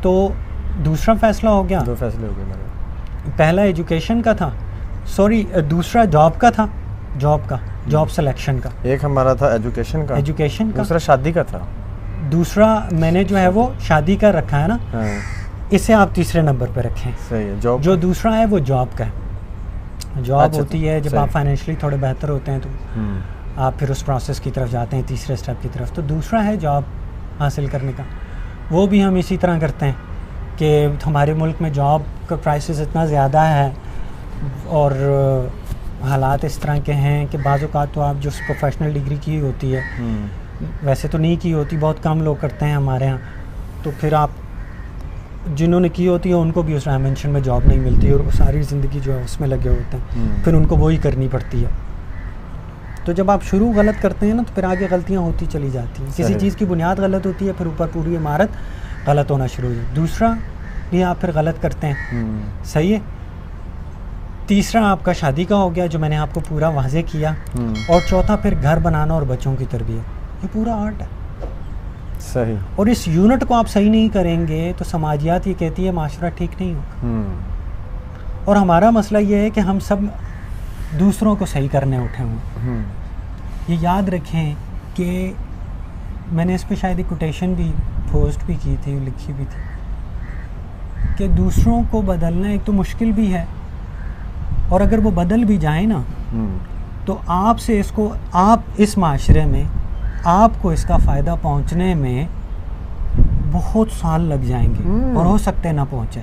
تو دوسرا فیصلہ ہو گیا. 2 فیصلے ہو گئے میرے. پہلا ایجوکیشن کا تھا, سوری دوسرا جاب کا تھا, جاب سلیکشن کا. ایک ہمارا تھا ایجوکیشن کا, دوسرا شادی کا تھا. دوسرا میں نے جو ہے وہ شادی کا رکھا ہے نا, اسے آپ تیسرے نمبر پہ رکھیں. صحیح ہے. جاب جو دوسرا ہے وہ جاب کا ہے. جاب ہوتی ہے جب آپ فائنینشلی تھوڑے بہتر ہوتے ہیں تو آپ پھر اس پروسیس کی طرف جاتے ہیں, تیسرے اسٹیپ کی طرف. تو دوسرا ہے جاب حاصل کرنے کا. وہ بھی ہم اسی طرح کرتے ہیں کہ ہمارے ملک میں جاب کا پرائسز اتنا زیادہ ہے اور حالات اس طرح کے ہیں کہ بعض اوقات تو آپ جو پروفیشنل ڈگری کی ہوتی ہے, ویسے تو نہیں کی ہوتی, بہت کم لوگ کرتے ہیں ہمارے ہاں, تو پھر آپ جنہوں نے کی ہوتی ہے ان کو بھی اس ڈائمینشن میں جاب نہیں ملتی اور وہ ساری زندگی جو ہے اس میں لگے ہوتے ہیں, پھر ان کو وہی کرنی پڑتی ہے. تو جب آپ شروع غلط کرتے ہیں نا تو پھر آگے غلطیاں ہوتی چلی جاتی ہیں. کسی چیز کی بنیاد غلط ہوتی ہے, پھر اوپر پوری عمارت غلط ہونا شروع ہو جاتی ہے. دوسرا بھی آپ پھر غلط کرتے ہیں. صحیح ہے. تیسرا آپ کا شادی کا ہو گیا جو میں نے آپ کو پورا واضح کیا, اور چوتھا پھر گھر بنانا اور بچوں کی تربیت. یہ پورا آرٹ ہے. صحیح. اور اس یونٹ کو آپ صحیح نہیں کریں گے تو سماجیات یہ کہتی ہے معاشرہ ٹھیک نہیں ہوگا. اور ہمارا مسئلہ یہ ہے کہ ہم سب دوسروں کو صحیح کرنے اٹھے ہوئے. یہ یاد رکھیں کہ میں نے اس پہ شاید ایک کوٹیشن بھی پوسٹ بھی کی تھی, لکھی بھی تھی, کہ دوسروں کو بدلنا ایک تو مشکل بھی ہے, اور اگر وہ بدل بھی جائیں نا تو آپ سے آپ اس معاشرے میں آپ کو اس کا فائدہ پہنچنے میں بہت سال لگ جائیں گے, اور ہو سکتے نہ پہنچے.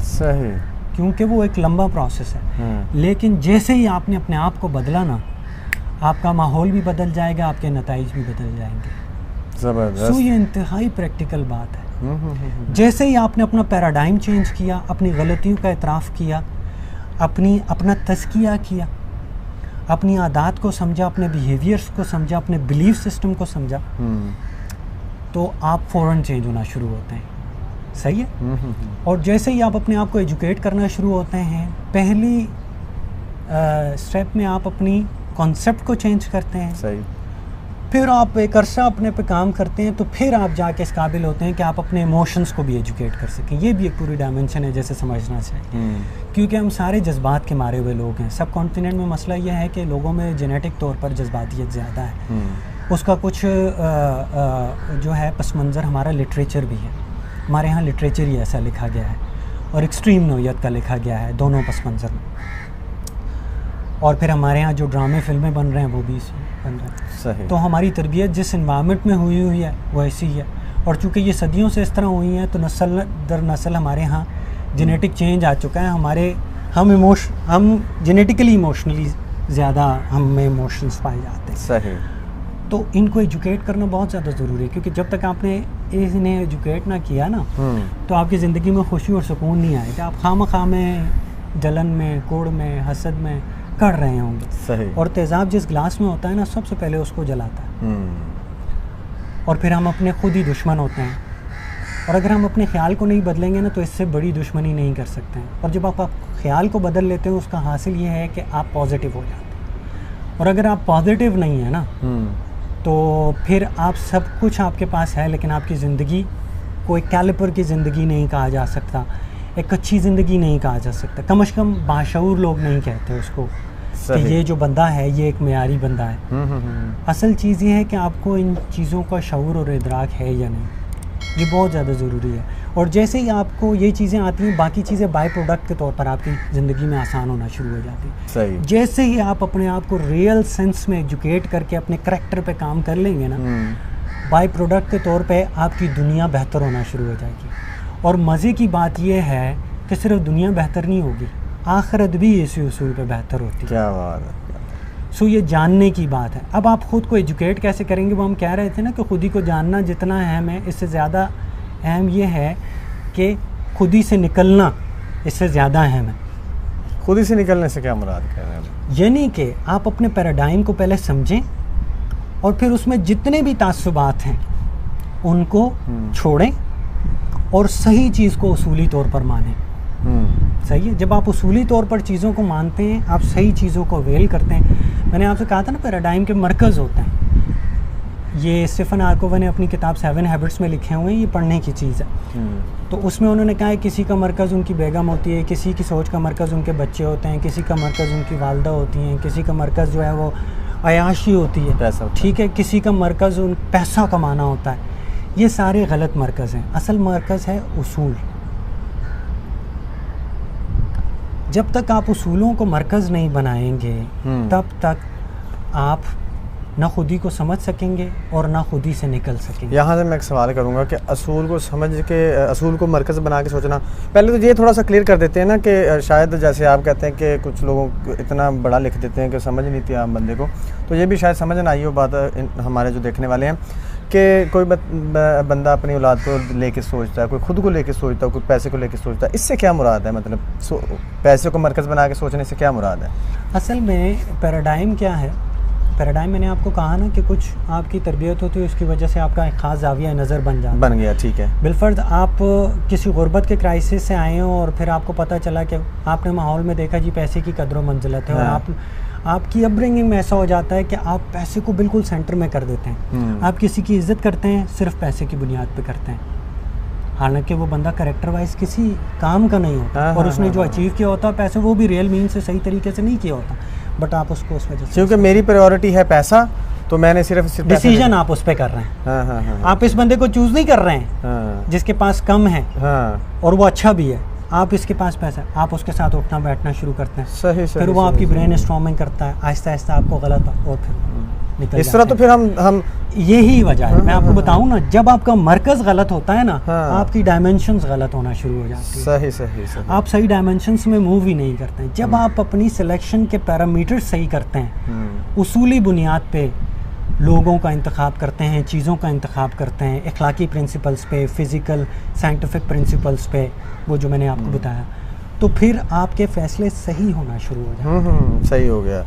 صحیح. کیونکہ وہ ایک لمبا پروسیس ہے. لیکن جیسے ہی آپ نے اپنے آپ کو بدلا نا, آپ کا ماحول بھی بدل جائے گا, آپ کے نتائج بھی بدل جائیں گے. زبردست. سو یہ انتہائی پریکٹیکل بات ہے. جیسے ہی آپ نے اپنا پیراڈائم چینج کیا, اپنی غلطیوں کا اعتراف کیا, اپنا تزکیہ کیا, اپنی عادات کو سمجھا, اپنے بیہیویئرس کو سمجھا, اپنے بلیف سسٹم کو سمجھا, تو آپ فوراً چینج ہونا شروع ہوتے ہیں. صحیح ہے. اور جیسے ہی آپ اپنے آپ کو ایجوکیٹ کرنا شروع ہوتے ہیں, پہلی اسٹیپ میں آپ اپنی کانسیپٹ کو چینج کرتے ہیں. صحیح. پھر آپ ایک عرصہ اپنے پہ کام کرتے ہیں, تو پھر آپ جا کے اس قابل ہوتے ہیں کہ آپ اپنے ایموشنس کو بھی ایجوکیٹ کر سکیں. یہ بھی ایک پوری ڈائمنشن ہے جیسے سمجھنا چاہیے, کیونکہ ہم سارے جذبات کے مارے ہوئے لوگ ہیں. سب کانٹیننٹ میں مسئلہ یہ ہے کہ لوگوں میں جینیٹک طور پر جذباتیت زیادہ ہے. اس کا کچھ جو ہے پس منظر ہمارا لٹریچر بھی ہے. ہمارے ہاں لٹریچر ہی ایسا لکھا گیا ہے, اور ایکسٹریم نوعیت کا لکھا گیا ہے دونوں پس منظر میں. اور پھر ہمارے ہاں جو ڈرامے فلمیں بن رہے ہیں وہ بھی بن رہے ہیں. صحیح. تو ہماری تربیت جس انوائرمنٹ میں ہوئی ہے وہ ایسی ہی ہے, اور چونکہ یہ صدیوں سے اس طرح ہوئی ہیں تو نسل در نسل ہمارے ہاں جینیٹک چینج آ چکا ہے. ہم جینیٹیکلی ایموشنلی زیادہ ہم میں ایموشنس پائے جاتے ہیں. صحیح. تو ان کو ایجوکیٹ کرنا بہت زیادہ ضروری ہے, کیونکہ جب تک آپ نے انہیں ایجوکیٹ نہ کیا نا تو آپ کی زندگی میں خوشی اور سکون نہیں آئے گا. آپ خواہ میں جلن میں, کوڑ میں, حسد میں کر رہے ہوں گے. صحیح. اور تیزاب جس گلاس میں ہوتا ہے نا, سب سے پہلے اس کو جلاتا ہے. اور پھر ہم اپنے خود ہی دشمن ہوتے ہیں. اور اگر ہم اپنے خیال کو نہیں بدلیں گے نا تو اس سے بڑی دشمنی نہیں کر سکتے ہیں. اور جب آپ خیال کو بدل لیتے ہیں اس کا حاصل یہ ہے کہ آپ پازیٹیو ہو جاتے ہیں. اور اگر آپ پازیٹیو نہیں ہیں نا تو پھر آپ سب کچھ آپ کے پاس ہے, لیکن آپ کی زندگی کو ایک کیلیپر کی زندگی نہیں کہا جا سکتا, ایک اچھی زندگی نہیں کہا جا سکتا. کم از کم باشعور لوگ نہیں کہتے اس کو کہ یہ جو بندہ ہے یہ ایک معیاری بندہ ہے. اصل چیز یہ ہے کہ آپ کو ان چیزوں کا شعور اور ادراک ہے یا نہیں, یہ بہت زیادہ ضروری ہے. اور جیسے ہی آپ کو یہ چیزیں آتی ہیں, باقی چیزیں بائی پروڈکٹ کے طور پر آپ کی زندگی میں آسان ہونا شروع ہو جاتی ہیں. صحیح. جیسے ہی آپ اپنے آپ کو ریئل سینس میں ایجوکیٹ کر کے اپنے کریکٹر پہ کام کر لیں گے نا, بائی پروڈکٹ کے طور پہ آپ کی دنیا بہتر ہونا شروع ہو جائے گی. اور مزے کی بات یہ ہے کہ صرف دنیا بہتر نہیں ہوگی, آخرت بھی اسی اصول پہ بہتر ہوتی ہے. کیا بات ہے. سو یہ جاننے کی بات ہے. اب آپ خود کو ایجوکیٹ کیسے کریں گے, وہ ہم کہہ رہے تھے نا کہ خود ہی کو جاننا جتنا اہم ہے, اس سے زیادہ اہم یہ ہے کہ خود ہی سے نکلنا اس سے زیادہ اہم ہے. خود ہی سے نکلنے سے کیا مراد کہہ رہے ہیں؟ یعنی کہ آپ اپنے پیراڈائم کو پہلے سمجھیں, اور پھر اس میں جتنے بھی تعصبات ہیں ان کو چھوڑیں, اور صحیح چیز کو اصولی طور پر مانیں. صحیح ہے. جب آپ اصولی طور پر چیزوں کو مانتے ہیں, آپ صحیح چیزوں کو ویل کرتے ہیں. میں نے آپ سے کہا تھا نا پیراڈائم کے مرکز ہوتے ہیں. یہ اسٹیفن آرکووا نے اپنی کتاب 7 ہیبٹس میں لکھے ہوئے ہیں, یہ پڑھنے کی چیز ہے. تو اس میں انہوں نے کہا ہے کسی کا مرکز ان کی بیگم ہوتی ہے, کسی کی سوچ کا مرکز ان کے بچے ہوتے ہیں, کسی کا مرکز ان کی والدہ ہوتی ہیں, کسی کا مرکز جو ہے وہ عیاشی ہوتی ہے, ٹھیک ہے, کسی کا مرکز ان پیسہ کمانا ہوتا ہے. یہ سارے غلط مرکز ہیں. اصل مرکز ہے اصول. جب تک آپ اصولوں کو مرکز نہیں بنائیں گے تب تک آپ نہ خودی کو سمجھ سکیں گے اور نہ خودی سے نکل سکیں گے. یہاں سے میں ایک سوال کروں گا کہ اصول کو سمجھ کے, اصول کو مرکز بنا کے سوچنا, پہلے تو یہ تھوڑا سا کلیئر کر دیتے ہیں نا کہ شاید جیسے آپ کہتے ہیں کہ کچھ لوگوں کو اتنا بڑا لکھ دیتے ہیں کہ سمجھ نہیں تھی عام بندے کو, تو یہ بھی شاید سمجھ نہ آئی ہو بات ہمارے جو دیکھنے والے ہیں کہ کوئی بندہ اپنی اولاد کو لے کے سوچتا ہے, کوئی خود کو لے کے سوچتا ہے, کوئی پیسے کو لے کے سوچتا ہے. اس سے کیا مراد ہے, مطلب پیسے کو مرکز بنا کے سوچنے سے کیا مراد ہے؟ اصل میں پیراڈائم کیا ہے؟ پیراڈائم میں نے آپ کو کہا نا کہ کچھ آپ کی تربیت ہوتی ہے, اس کی وجہ سے آپ کا ایک خاص زاویہ نظر بن گیا. ٹھیک ہے. بالفرض آپ کسی غربت کے کرائسس سے آئے ہوں اور پھر آپ کو پتہ چلا کہ آپ نے ماحول میں دیکھا جی پیسے کی قدر و منزلت ہے, اور آپ کی اپ برنگنگ میں ایسا ہو جاتا ہے کہ آپ پیسے کو بالکل سینٹر میں کر دیتے ہیں. آپ کسی کی عزت کرتے ہیں صرف پیسے کی بنیاد پہ کرتے ہیں, حالانکہ وہ بندہ کریکٹر وائز کسی کام کا نہیں ہوتا, اور اس نے جو اچیو کیا ہوتا ہے پیسے, وہ بھی ریئل مین سے صحیح طریقے سے نہیں کیا ہوتا, بٹ آپ اس کو اس وجہ سے, کیونکہ میری پریورٹی ہے پیسہ, تو میں نے صرف ڈیسیجن آپ اس پہ کر رہے ہیں. آپ اس بندے کو چوز نہیں کر رہے ہیں جس کے پاس کم ہے اور وہ اچھا بھی ہے, آپ اس کے پاس پیسہ, آپ اس کے ساتھ اٹھنا بیٹھنا شروع کرتے ہیں. صحیح. پھر وہ آپ کی برین اسٹارمنگ کرتا ہے, آہستہ آہستہ آپ کو غلط, اور پھر نکل اس طرح. تو پھر ہم یہی وجہ ہے, میں آپ کو بتاؤں نا, جب آپ کا مرکز غلط ہوتا ہے نا, آپ کی ڈائمینشنز غلط ہونا شروع ہو جاتی ہیں. صحیح. آپ صحیح ڈائمینشنز میں موو ہی نہیں کرتے ہیں. جب آپ اپنی سلیکشن کے پیرامیٹر صحیح کرتے ہیں, اصولی بنیاد پہ لوگوں کا انتخاب کرتے ہیں, چیزوں کا انتخاب کرتے ہیں, اخلاقی پرنسپلس پہ, فزیکل سائنٹیفک پرنسپلس پہ, وہ جو میں نے آپ کو بتایا, تو پھر آپ کے فیصلے صحیح ہونا شروع ہو جاتے ہیں. صحیح ہو گیا.